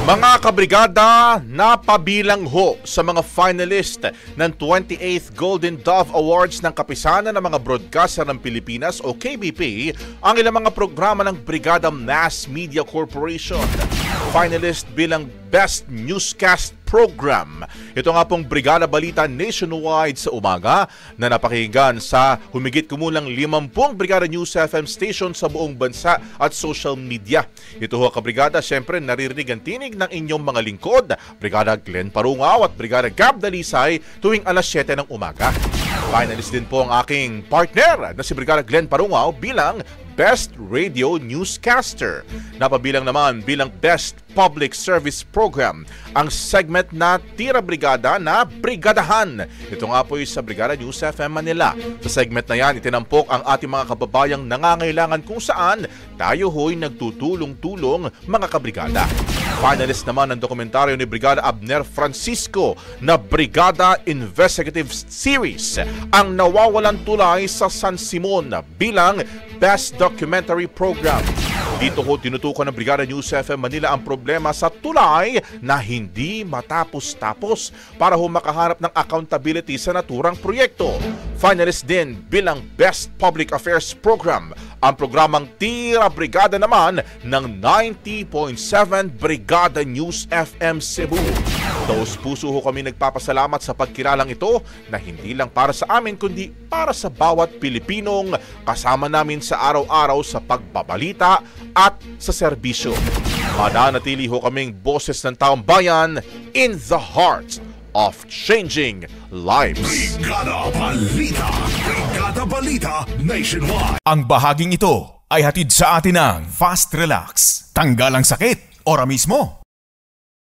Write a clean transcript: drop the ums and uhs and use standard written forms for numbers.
Mga kabrigada, napabilang ho sa mga finalist ng 28th Golden Dove Awards ng Kapisanan ng mga Broadcaster ng Pilipinas o KBP ang ilang mga programa ng Brigada Mass Media Corporation. Finalist bilang Best Newscast Program. Ito nga pong Brigada Balita Nationwide sa umaga na napakinggan sa humigit kumulang 50 Brigada News FM station sa buong bansa at social media. Ito ho kabrigada, syempre naririnig ang tinig ng inyong mga lingkod, Brigada Glenn Parungaw at Brigada Gab Dalisay tuwing alas 7 ng umaga. Finalist din po ang aking partner na si Brigada Glenn Parungaw bilang Best Radio Newscaster. Napabilang naman bilang Best Public Service Program ang segment na Tira Brigada na Brigadahan. Ito nga po sa Brigada News FM Manila. Sa segment na yan, itinampok ang ating mga kababayang nangangailangan kung saan tayo ho'y nagtutulong-tulong mga kabrigada. Finalist naman ang dokumentaryo ni Brigada Abner Francisco na Brigada Investigative Series, ang nawawalan tulay sa San Simon bilang Best Documentary Program. Dito ho tinutukan ng Brigada News FM Manila ang problema sa tulay na hindi matapos-tapos para ho makahanap ng accountability sa naturang proyekto. Finalist din bilang Best Public Affairs Program ang programang Tira Brigada naman ng 90.7 Brigada News FM Cebu. Taos puso ho kami nagpapasalamat sa pagkilalang ito na hindi lang para sa amin kundi para sa bawat Pilipinong kasama namin sa araw-araw sa pagbabalita at sa serbisyo. Mananatili ho kaming boses ng taong bayan in the heart of changing lives. Brigada Balita! Brigada Balita Nationwide! Ang bahaging ito ay hatid sa atin ng Fast Relax. Tanggal ang sakit, ora mismo.